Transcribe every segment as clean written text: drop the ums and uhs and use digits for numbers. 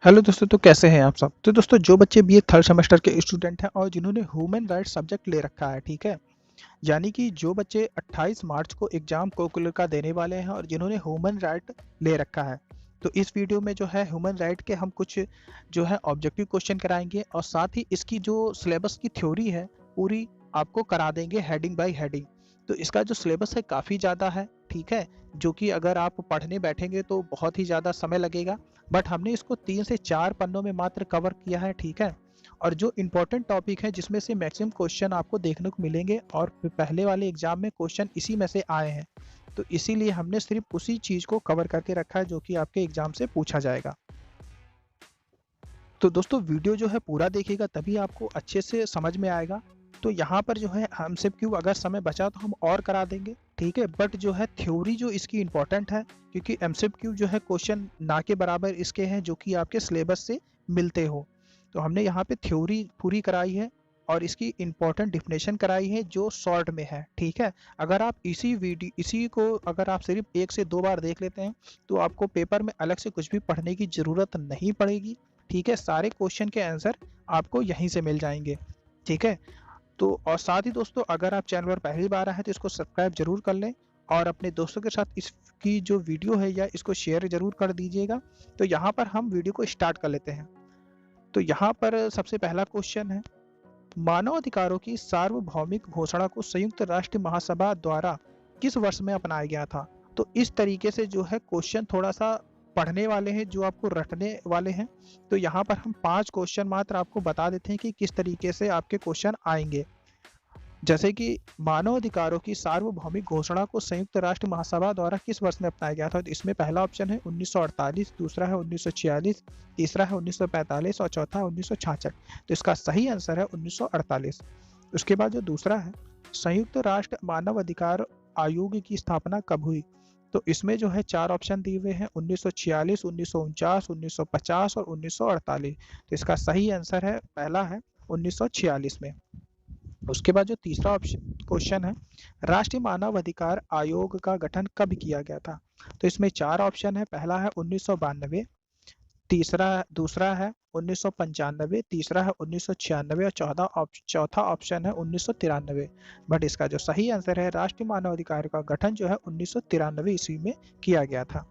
Hello दोस्तों, तो कैसे हैं आप सब। तो दोस्तों, जो बच्चे बीए थर्ड सेमेस्टर के स्टूडेंट हैं और जिन्होंने ह्यूमन राइट्स सब्जेक्ट ले रखा है, ठीक है, यानी कि जो बच्चे 28 मार्च को एग्जाम कोकुलर का देने वाले हैं और जिन्होंने ह्यूमन राइट ले रखा है, तो इस वीडियो में जो है ह्यूमन राइट के हम कुछ जो है ऑब्जेक्टिव क्वेश्चन कराएंगे और साथ ही इसकी जो सिलेबस की थ्योरी है पूरी आपको करा देंगे हेडिंग बाय हेडिंग। तो इसका जो सिलेबस है काफ़ी ज़्यादा है, ठीक है, जो कि अगर आप पढ़ने बैठेंगे तो बहुत ही ज़्यादा समय लगेगा, बट हमने इसको 3 से 4 पन्नों में मात्र कवर किया है, ठीक है। और जो इम्पोर्टेंट टॉपिक है जिसमें से मैक्सिमम क्वेश्चन आपको देखने को मिलेंगे और पहले वाले एग्जाम में क्वेश्चन इसी में से आए हैं, तो इसीलिए हमने सिर्फ उसी चीज़ को कवर करके रखा है जो कि आपके एग्जाम से पूछा जाएगा। तो दोस्तों, वीडियो जो है पूरा देखिएगा तभी आपको अच्छे से समझ में आएगा। तो यहाँ पर जो है एमसीक्यू अगर समय बचा तो हम और करा देंगे, ठीक है, बट जो है थ्योरी जो इसकी इम्पोर्टेंट है, क्योंकि एमसीक्यू जो है क्वेश्चन ना के बराबर इसके हैं जो कि आपके सिलेबस से मिलते हो। तो हमने यहाँ पे थ्योरी पूरी कराई है और इसकी इम्पोर्टेंट डिफिनेशन कराई है जो शॉर्ट में है, ठीक है। अगर आप इसी को अगर आप सिर्फ 1 से 2 बार देख लेते हैं तो आपको पेपर में अलग से कुछ भी पढ़ने की ज़रूरत नहीं पड़ेगी, ठीक है। सारे क्वेश्चन के आंसर आपको यहीं से मिल जाएंगे, ठीक है। तो और साथ ही दोस्तों, अगर आप चैनल पर पहली बार आए हैं तो इसको सब्सक्राइब जरूर कर लें और अपने दोस्तों के साथ इसकी जो वीडियो है या इसको शेयर जरूर कर दीजिएगा। तो यहाँ पर हम वीडियो को स्टार्ट कर लेते हैं। तो यहाँ पर सबसे पहला क्वेश्चन है, मानव अधिकारों की सार्वभौमिक घोषणा को संयुक्त राष्ट्र महासभा द्वारा किस वर्ष में अपनाया गया था। तो इस तरीके से जो है क्वेश्चन थोड़ा सा पढ़ने वाले हैं जो आपको रटने वाले हैं। तो यहाँ पर हम 5 क्वेश्चन मात्र आपको बता देते हैं कि किस तरीके से आपके क्वेश्चन आएंगे। जैसे कि मानव अधिकारों की सार्वभौमिक घोषणा को संयुक्त राष्ट्र महासभा द्वारा किस वर्ष में अपनाया गया था। तो इसमें पहला ऑप्शन है 1948, दूसरा है 1946, तीसरा है 1945 और चौथा है 1966। तो इसका सही आंसर है 1948। उसके बाद जो दूसरा है, संयुक्त राष्ट्र मानव अधिकार आयोग की स्थापना कब हुई। तो इसमें जो है 4 ऑप्शन दिए हुए हैं, 1946, 1949, 1950 और 1948। तो इसका सही आंसर है पहला है 1946 में। उसके बाद जो तीसरा ऑप्शन क्वेश्चन है, राष्ट्रीय मानव अधिकार आयोग का गठन कब किया गया था। तो इसमें 4 ऑप्शन है, पहला है 1992, दूसरा है 1995, तीसरा है 1996 और चौथा ऑप्शन है 1993। बट इसका जो सही आंसर है, राष्ट्रीय मानव अधिकार का गठन जो है 1993 ईस्वी में किया गया था।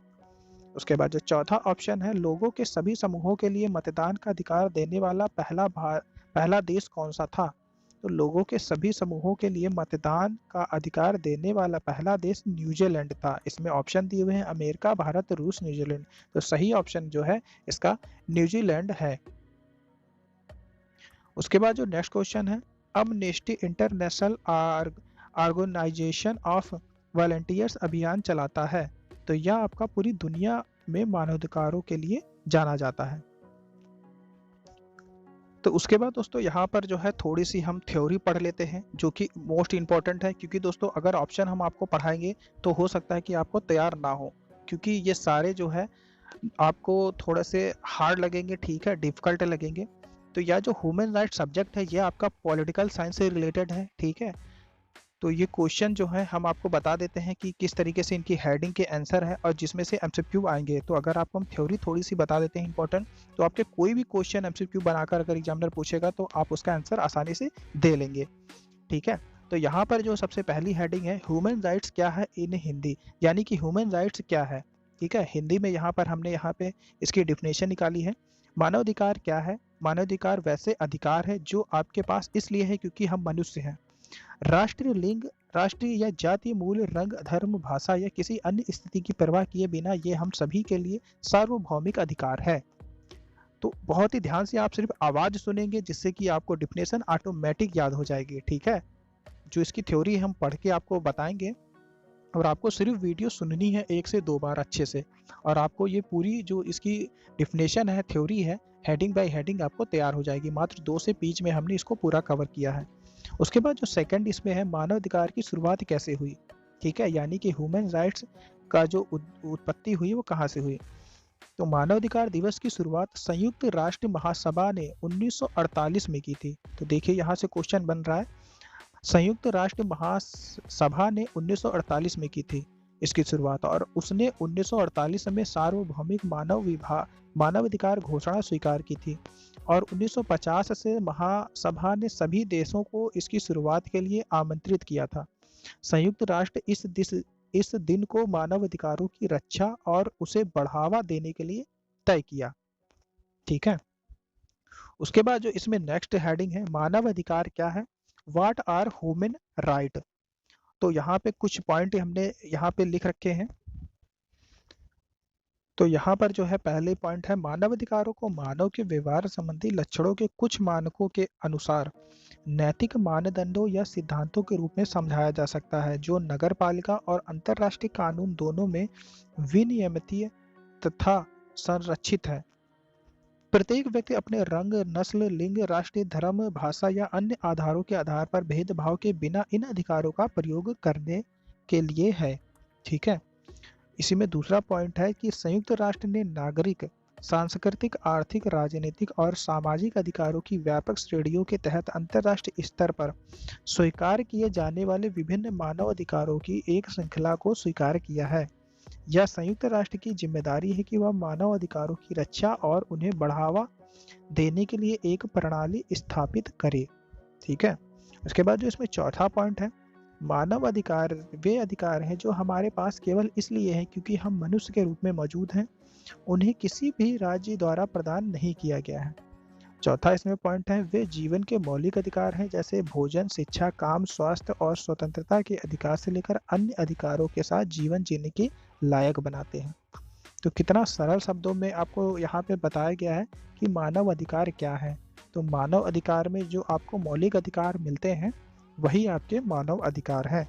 उसके बाद जो चौथा ऑप्शन है, लोगों के सभी समूहों के लिए मतदान का अधिकार देने वाला पहला देश कौन सा था। तो लोगों के सभी समूहों के लिए मतदान का अधिकार देने वाला पहला देश न्यूजीलैंड था। इसमें ऑप्शन दिए हुए हैं अमेरिका, भारत, रूस, न्यूजीलैंड। तो सही ऑप्शन जो है इसका न्यूजीलैंड है। उसके बाद जो नेक्स्ट क्वेश्चन है, Amnesty International organisation of volunteers अभियान चलाता है। तो यह आपका पूरी दुनिया में मानवाधिकारों के लिए जाना जाता है। तो उसके बाद दोस्तों यहाँ पर जो है थोड़ी सी हम थ्योरी पढ़ लेते हैं जो कि मोस्ट इम्पॉर्टेंट है, क्योंकि दोस्तों अगर ऑप्शन हम आपको पढ़ाएंगे तो हो सकता है कि आपको तैयार ना हो, क्योंकि ये सारे जो है आपको थोड़े से हार्ड लगेंगे, ठीक है, डिफिकल्ट लगेंगे। तो यह जो ह्यूमन राइट सब्जेक्ट है ये आपका पॉलिटिकल साइंस से रिलेटेड है, ठीक है। तो ये क्वेश्चन जो है हम आपको बता देते हैं कि किस तरीके से इनकी हेडिंग के आंसर है और जिसमें से एमसीक्यू आएंगे। तो अगर आपको हम थ्योरी थोड़ी सी बता देते हैं इंपॉर्टेंट, तो आपके कोई भी क्वेश्चन एमसीक्यू बनाकर अगर एग्जामिनर पूछेगा तो आप उसका आंसर आसानी से दे लेंगे, ठीक है। तो यहाँ पर जो सबसे पहली हेडिंग है, ह्यूमन राइट्स क्या है इन हिंदी, यानी कि ह्यूमन राइट्स क्या है, ठीक है, हिंदी में यहाँ पर हमने यहाँ पे इसकी डिफिनेशन निकाली है। मानवाधिकार क्या है। मानवाधिकार वैसे अधिकार है जो आपके पास इसलिए है क्योंकि हम मनुष्य हैं। राष्ट्रीय लिंग, राष्ट्रीय या जातीय मूल, रंग, धर्म, भाषा या किसी अन्य स्थिति की परवाह किए बिना ये हम सभी के लिए सार्वभौमिक अधिकार है। तो बहुत ही ध्यान से आप सिर्फ आवाज सुनेंगे जिससे कि आपको डिफिनेशन ऑटोमेटिक याद हो जाएगी, ठीक है। जो इसकी थ्योरी हम पढ़ के आपको बताएंगे और आपको सिर्फ वीडियो सुननी है 1 से 2 बार अच्छे से, और आपको ये पूरी जो इसकी डिफिनेशन है, थ्योरी है, हेडिंग बाय हेडिंग आपको तैयार हो जाएगी। मात्र 2 से पेज में हमने इसको पूरा कवर किया है। उसके बाद जो सेकंड इसमें है, मानव अधिकार की शुरुआत कैसे हुई, ठीक है, यानी कि ह्यूमन राइट्स का जो उत्पत्ति हुई वो कहाँ से हुई। तो मानवाधिकार दिवस की शुरुआत संयुक्त राष्ट्र महासभा ने 1948 में की थी। तो देखिए यहाँ से क्वेश्चन बन रहा है, संयुक्त राष्ट्र महासभा ने 1948 में की थी। इसकी शुरुआत, और उसने 1948 में सार्वभौमिक मानवाधिकार घोषणा स्वीकार की थी, और 1950 से महासभा ने सभी देशों को इसकी शुरुआत के लिए आमंत्रित किया था। संयुक्त राष्ट्र इस दिन को मानवाधिकारों की रक्षा और उसे बढ़ावा देने के लिए तय किया। ठीक है, उसके बाद जो इसमें नेक्स्ट हेडिंग है, मानव अधिकार क्या है, व्हाट आर ह्यूमन राइट। तो यहाँ पे कुछ पॉइंट हमने यहाँ पे लिख रखे हैं। तो यहाँ पर जो है पहले पॉइंट है, मानव अधिकारों को मानव के व्यवहार संबंधी लक्षणों के कुछ मानकों के अनुसार नैतिक मानदंडों या सिद्धांतों के रूप में समझाया जा सकता है, जो नगरपालिका और अंतर्राष्ट्रीय कानून दोनों में विनियमित तथा संरक्षित है। प्रत्येक व्यक्ति अपने रंग, नस्ल, लिंग, राष्ट्रीय धर्म, भाषा या अन्य आधारों के आधार पर भेदभाव के बिना इन अधिकारों का प्रयोग करने के लिए है। ठीक है, इसी में दूसरा पॉइंट है कि संयुक्त राष्ट्र ने नागरिक, सांस्कृतिक, आर्थिक, राजनीतिक और सामाजिक अधिकारों की व्यापक श्रेणियों के तहत अंतर्राष्ट्रीय स्तर पर स्वीकार किए जाने वाले विभिन्न मानव अधिकारों की एक श्रृंखला को स्वीकार किया है। यह संयुक्त राष्ट्र की जिम्मेदारी है कि वह मानव अधिकारों की रक्षा और उन्हें बढ़ावा देने के लिए एक प्रणाली स्थापित करे। ठीक है, उसके बाद जो इसमें चौथा पॉइंट है, मानव अधिकार वे अधिकार हैं जो हमारे पास केवल इसलिए हैं क्योंकि हम मनुष्य के रूप में मौजूद हैं, उन्हें किसी भी राज्य द्वारा प्रदान नहीं किया गया है। चौथा इसमें पॉइंट है, वे जीवन के मौलिक अधिकार हैं, जैसे भोजन, शिक्षा, काम, स्वास्थ्य और स्वतंत्रता के अधिकार से लेकर अन्य अधिकारों के साथ जीवन जीने के लायक बनाते हैं। तो कितना सरल शब्दों में आपको यहाँ पे बताया गया है कि मानव अधिकार क्या है। तो मानव अधिकार में जो आपको मौलिक अधिकार मिलते हैं वही आपके मानव अधिकार है।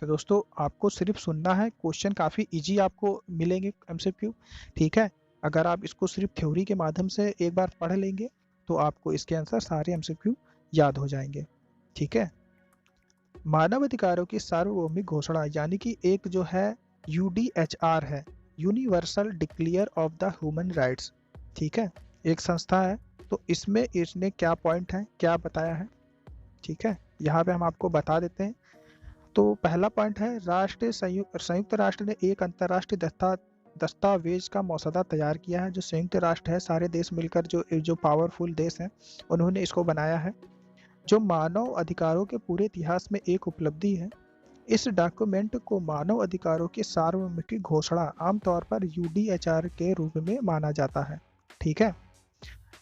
तो दोस्तों आपको सिर्फ सुनना है, क्वेश्चन काफ़ी इजी आपको मिलेंगे एमसीक्यू। ठीक है, अगर आप इसको सिर्फ थ्योरी के माध्यम से एक बार पढ़ लेंगे तो आपको इसके आंसर सारे एमसीक्यू याद हो जाएंगे। ठीक है, मानव अधिकारों की सार्वभौमिक घोषणा यानी कि एक जो है यूडीएचआर है, universal declare of the human rights. ठीक है, एक संस्था है, तो इसमें इसने क्या पॉइंट है, क्या बताया है। ठीक है, यहाँ पे हम आपको बता देते हैं। तो पहला पॉइंट है, संयुक्त राष्ट्र ने एक अंतर्राष्ट्रीय दस्तावेज का मसौदा तैयार किया है। जो संयुक्त राष्ट्र है, सारे देश मिलकर जो पावरफुल देश हैं उन्होंने इसको बनाया है, जो मानव अधिकारों के पूरे इतिहास में एक उपलब्धि है। इस डॉक्यूमेंट को मानव अधिकारों की सार्वभौमिक घोषणा आमतौर पर यूडीएचआर के रूप में माना जाता है। ठीक है,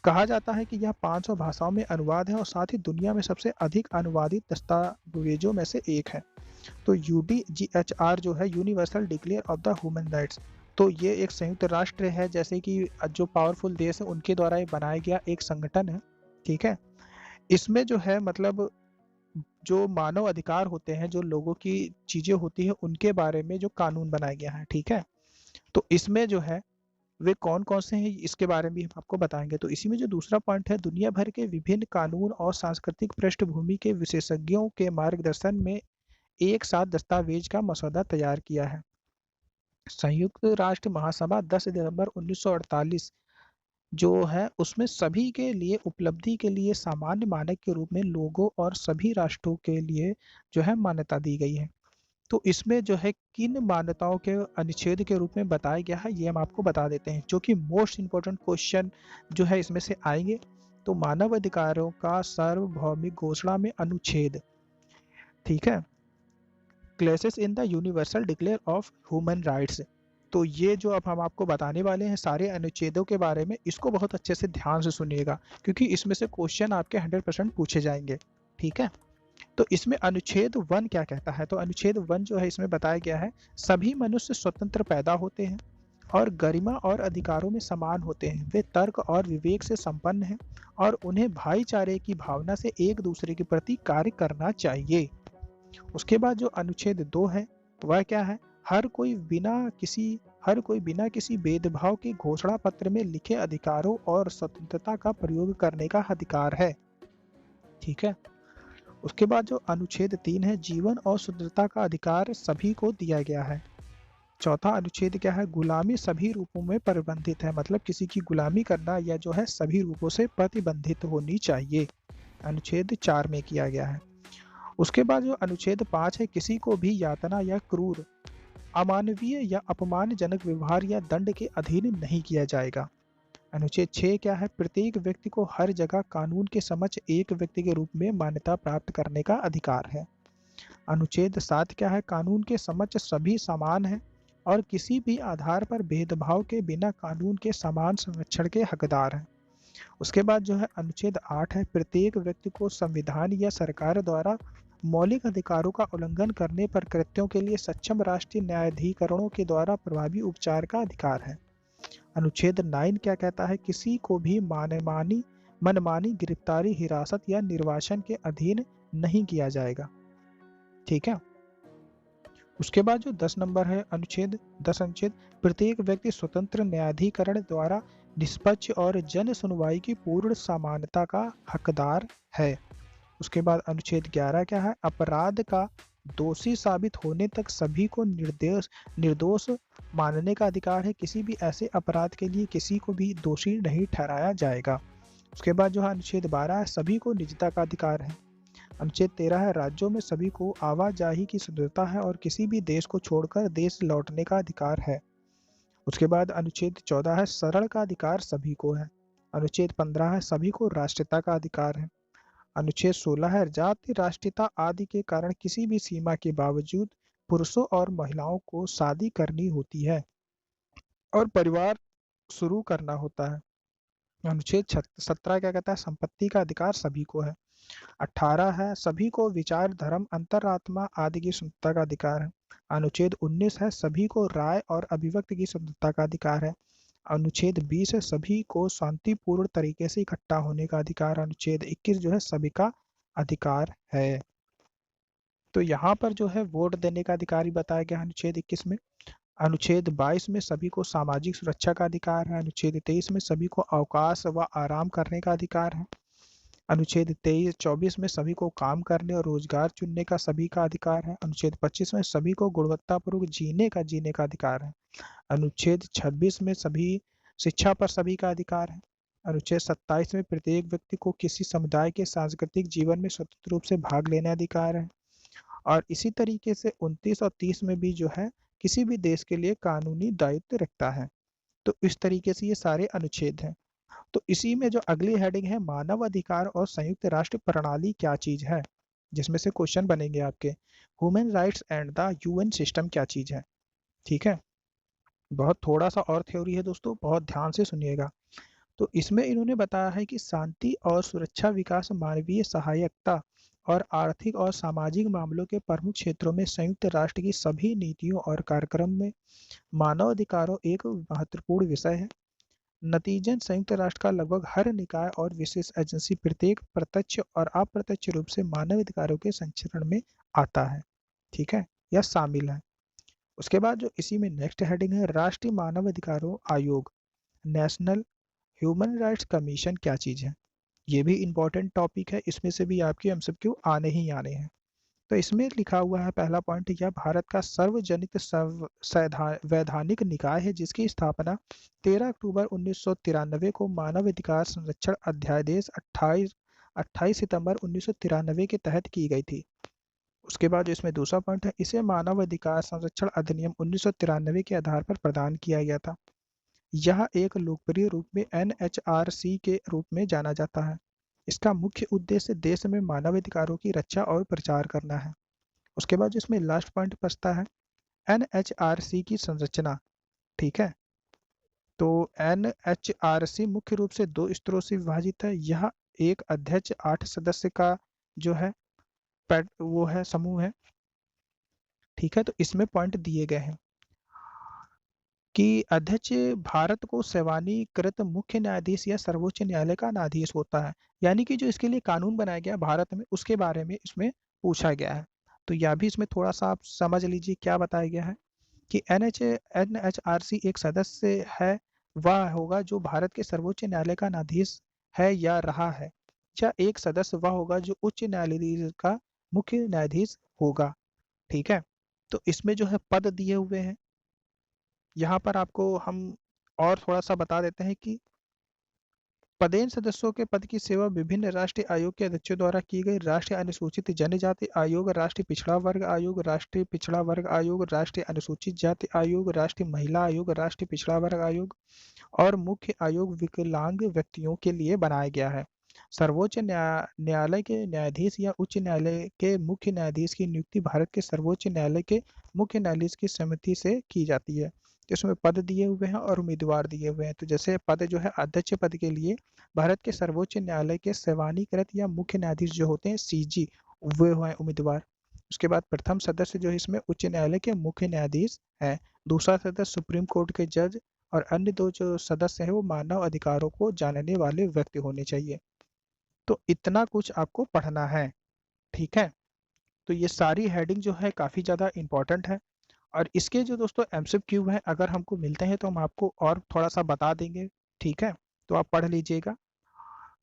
कहा जाता है कि यह 500 भाषाओं में अनुवाद है और साथ ही दुनिया में सबसे अधिक अनुवादित दस्तावेजों में से एक है। तो यूडीएचआर जो है, universal declare of the human rights, तो ये एक संयुक्त राष्ट्र है, जैसे कि जो पावरफुल देश है उनके द्वारा ये बनाया गया एक संगठन है। ठीक है, इसमें जो है मतलब जो मानव अधिकार होते हैं, जो लोगों की चीजें होती है, उनके बारे में जो कानून बनाया गया है। ठीक है, तो इसमें जो है वे कौन कौन से हैं इसके बारे में भी हम आपको बताएंगे। तो इसी में जो दूसरा पॉइंट है, दुनिया भर के विभिन्न कानून और सांस्कृतिक पृष्ठभूमि के विशेषज्ञों के मार्गदर्शन में एक साथ दस्तावेज का मसौदा तैयार किया है। संयुक्त राष्ट्र महासभा 10 दिसंबर 1948 जो है उसमें सभी के लिए उपलब्धि के लिए सामान्य मानक के रूप में लोगों और सभी राष्ट्रों के लिए जो है मान्यता दी गई है। तो इसमें जो है किन मान्यताओं के अनुच्छेद के रूप में बताया गया है, ये हम आपको बता देते हैं, जो कि मोस्ट इम्पोर्टेंट क्वेश्चन जो है इसमें से आएंगे। तो मानव अधिकारों का सार्वभौमिक घोषणा में अनुच्छेद, ठीक है, clauses in the universal declare of human rights. तो ये जो अब हम आपको बताने वाले हैं सारे अनुच्छेदों के बारे में, इसको बहुत अच्छे से ध्यान से सुनिएगा क्योंकि इसमें से क्वेश्चन आपके 100% पूछे जाएंगे। ठीक है, तो इसमें अनुच्छेद 1 क्या कहता है। तो अनुच्छेद 1 जो है इसमें बताया गया है, सभी मनुष्य स्वतंत्र पैदा होते हैं और गरिमा और अधिकारों में समान होते हैं। वे तर्क और विवेक से संपन्न हैं और उन्हें भाईचारे की भावना से एक दूसरे के प्रति कार्य करना चाहिए। उसके बाद जो अनुच्छेद 2 है वह क्या है, हर कोई बिना किसी भेदभाव के घोषणा पत्र में लिखे अधिकारों और स्वतंत्रता का प्रयोग करने का अधिकार है। ठीक है, उसके बाद जो अनुच्छेद 3 है, जीवन और स्वतंत्रता का अधिकार सभी को दिया गया है। चौथा अनुच्छेद क्या है, गुलामी सभी रूपों में प्रतिबंधित है, मतलब किसी की गुलामी करना या जो है सभी रूपों से प्रतिबंधित होनी चाहिए, अनुच्छेद 4 में किया गया है। उसके बाद जो अनुच्छेद 5 है, किसी को भी यातना या क्रूर अमानवीय या अपमानजनक व्यवहार या दंड के अधीन नहीं किया जाएगा। अनुच्छेद 6 क्या है? प्रत्येक व्यक्ति को हर जगह कानून के समक्ष एक व्यक्ति के रूप में मान्यता प्राप्त करने का अधिकार है। अनुच्छेद 7 क्या है? कानून के समक्ष सभी समान हैं और किसी भी आधार पर भेदभाव के बिना कानून के समान संरक्षण के हकदार हैं। उसके बाद जो है अनुच्छेद 8 है, प्रत्येक व्यक्ति को संविधान या सरकार द्वारा मौलिक अधिकारों का उल्लंघन करने पर कृत्यों के लिए सक्षम राष्ट्रीय न्यायाधिकरणों के द्वारा प्रभावी उपचार का अधिकार है। अनुच्छेद 9 क्या कहता है? किसी को भी मनमानी गिरफ्तारी, हिरासत या निर्वासन के अधीन नहीं किया जाएगा। ठीक है। उसके बाद जो 10 नंबर है अनुच्छेद 10 अनुच्छेद, प्रत्येक व्यक्ति स्वतंत्र न्यायाधिकरण द्वारा निष्पक्ष और जन सुनवाई की पूर्ण समानता का हकदार है। उसके बाद अनुच्छेद 11 क्या है? अपराध का दोषी साबित होने तक सभी को निर्दोष मानने का अधिकार है। किसी भी ऐसे अपराध के लिए किसी को भी दोषी नहीं ठहराया जाएगा। उसके बाद जो है अनुच्छेद 12 है, सभी को निजता का अधिकार है। अनुच्छेद 13 है, राज्यों में सभी को आवाजाही की स्वतंत्रता है और किसी भी देश को छोड़कर देश लौटने का अधिकार है। उसके बाद अनुच्छेद 14 है, शरण का अधिकार सभी को है। अनुच्छेद 15 है, सभी को राष्ट्रीयता का अधिकार है। अनुच्छेद 16 है, जाति, राष्ट्रीयता आदि के कारण किसी भी सीमा के बावजूद पुरुषों और महिलाओं को शादी करनी होती है और परिवार शुरू करना होता है। अनुच्छेद 17 क्या कहता है? संपत्ति का अधिकार सभी को है। 18 है, सभी को विचार, धर्म, अंतरात्मा आदि की स्वतंत्रता का अधिकार है। अनुच्छेद 19 है, सभी को राय और अभिव्यक्ति की स्वतंत्रता का अधिकार है। अनुच्छेद 20 है, सभी को शांतिपूर्ण तरीके से इकट्ठा होने का अधिकार। अनुच्छेद 21 जो है सभी का अधिकार है। तो यहाँ पर जो है वोट देने का अधिकार ही बताया गया अनुच्छेद 21 में। अनुच्छेद 22 में सभी को सामाजिक सुरक्षा का अधिकार है। अनुच्छेद 23 में सभी को अवकाश व आराम करने का अधिकार है। अनुच्छेद 24 में सभी को काम करने और रोजगार चुनने का सभी का अधिकार है। अनुच्छेद 25 में सभी को गुणवत्तापूर्वक जीने का अधिकार है। अनुच्छेद 26 में सभी शिक्षा पर सभी का अधिकार है। अनुच्छेद 27 में प्रत्येक व्यक्ति को किसी समुदाय के सांस्कृतिक जीवन में स्वतंत्र रूप से भाग लेने अधिकार है। और इसी तरीके से 29 और 30 में भी जो है किसी भी देश के लिए कानूनी दायित्व रखता है। तो इस तरीके से ये सारे अनुच्छेद हैं। तो इसी में जो अगली हेडिंग है, मानव अधिकार और संयुक्त राष्ट्र प्रणाली क्या चीज है, जिसमें से क्वेश्चन बनेंगे आपके, human rights and the UN system क्या चीज है। ठीक है, बहुत थोड़ा सा और थ्योरी है दोस्तों, बहुत ध्यान से सुनिएगा। तो इसमें इन्होंने बताया है कि शांति और सुरक्षा, विकास, मानवीय सहायता और आर्थिक और सामाजिक मामलों के प्रमुख क्षेत्रों में संयुक्त राष्ट्र की सभी नीतियों और कार्यक्रम में मानव अधिकारों एक महत्वपूर्ण विषय है। नतीजन संयुक्त राष्ट्र का लगभग हर निकाय और विशेष एजेंसी प्रत्येक प्रत्यक्ष और अप्रत्यक्ष रूप से मानवाधिकारों के संरक्षण में आता है। ठीक है, या शामिल है। उसके बाद जो इसी में नेक्स्ट हेडिंग है, राष्ट्रीय मानवाधिकारों आयोग, नेशनल ह्यूमन राइट्स कमीशन क्या चीज है। ये भी इंपॉर्टेंट टॉपिक है, इसमें से भी आपके एमसीक्यू आने ही आने हैं। तो इसमें लिखा हुआ है पहला पॉइंट, यह भारत का सार्वजनिक वैधानिक निकाय है जिसकी स्थापना 13 अक्टूबर 1993 को मानवाधिकार संरक्षण अध्यादेश 28 सितंबर 1993 के तहत की गई थी। उसके बाद इसमें दूसरा पॉइंट है, इसे मानवाधिकार संरक्षण अधिनियम 1993 के आधार पर प्रदान किया गया था। यह एक लोकप्रिय रूप में एनएचआरसी के रूप में जाना जाता है। इसका मुख्य उद्देश्य देश में मानवाधिकारों की रक्षा और प्रचार करना है। उसके बाद इसमें लास्ट पॉइंट बचता है, एनएचआरसी की संरचना। ठीक है, तो एनएचआरसी मुख्य रूप से दो स्तरों से विभाजित है। यह एक अध्यक्ष 8 सदस्य का जो है वो है समूह है। ठीक है, तो इसमें पॉइंट दिए गए हैं कि अध्यक्ष भारत को सेवानिकृत मुख्य न्यायाधीश या सर्वोच्च न्यायालय का न्यायाधीश होता है। यानी कि जो इसके लिए कानून बनाया गया भारत में, उसके बारे में इसमें पूछा गया है। तो यह भी इसमें थोड़ा सा आप समझ लीजिए क्या बताया गया है कि एनएचआरसी एक सदस्य है, वह होगा जो भारत के सर्वोच्च न्यायालय का न्यायाधीश है या रहा है, या एक सदस्य वह होगा जो उच्च न्यायालय का मुख्य न्यायाधीश होगा। ठीक है, तो इसमें जो है पद दिए हुए हैं। यहाँ पर आपको हम और थोड़ा सा बता देते हैं कि पदेन सदस्यों के पद की सेवा विभिन्न राष्ट्रीय आयोग के अध्यक्षों द्वारा की गई। राष्ट्रीय अनुसूचित जनजाति आयोग, राष्ट्रीय पिछड़ा वर्ग आयोग, राष्ट्रीय पिछड़ा वर्ग आयोग, राष्ट्रीय अनुसूचित जाति आयोग, राष्ट्रीय महिला आयोग, राष्ट्रीय पिछड़ा वर्ग आयोग और मुख्य आयोग विकलांग व्यक्तियों के लिए बनाया गया है। सर्वोच्च न्यायालय के न्यायाधीश या उच्च न्यायालय के मुख्य न्यायाधीश की नियुक्ति भारत के सर्वोच्च न्यायालय के मुख्य न्यायाधीश की समिति से की जाती है। इसमें पद दिए हुए हैं और उम्मीदवार दिए हुए हैं। तो जैसे पद जो है अध्यक्ष पद के लिए भारत के सर्वोच्च न्यायालय के सेवानिवृत्त या मुख्य न्यायाधीश जो होते हैं सीजी, वे हैं उम्मीदवार। उसके बाद प्रथम सदस्य जो है इसमें उच्च न्यायालय के मुख्य न्यायाधीश है। दूसरा सदस्य सुप्रीम कोर्ट के जज और अन्य दो जो सदस्य हैं वो मानव अधिकारों को जानने वाले व्यक्ति होने चाहिए। तो इतना कुछ आपको पढ़ना है, ठीक है। तो ये सारी हेडिंग जो है काफ़ी ज़्यादा इंपॉर्टेंट है और इसके जो दोस्तों एमसीक्यू हैं अगर हमको मिलते हैं तो हम आपको और थोड़ा सा बता देंगे, ठीक है। तो आप पढ़ लीजिएगा।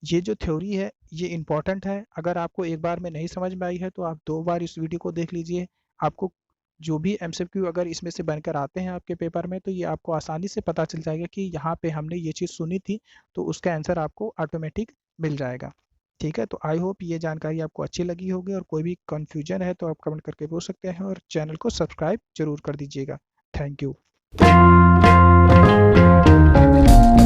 ये जो थ्योरी है ये इम्पोर्टेंट है। अगर आपको एक बार में नहीं समझ में आई है तो आप 2 बार इस वीडियो को देख लीजिए। आपको जो भी एमसीक्यू अगर इसमें से बनकर आते हैं आपके पेपर में तो ये आपको आसानी से पता चल जाएगा कि यहाँ पे हमने ये चीज़ सुनी थी, तो उसका आंसर आपको ऑटोमेटिक मिल जाएगा। ठीक है, तो आई होप ये जानकारी आपको अच्छी लगी होगी और कोई भी कन्फ्यूजन है तो आप कमेंट करके पूछ सकते हैं और चैनल को सब्सक्राइब ज़रूर कर दीजिएगा। Thank you.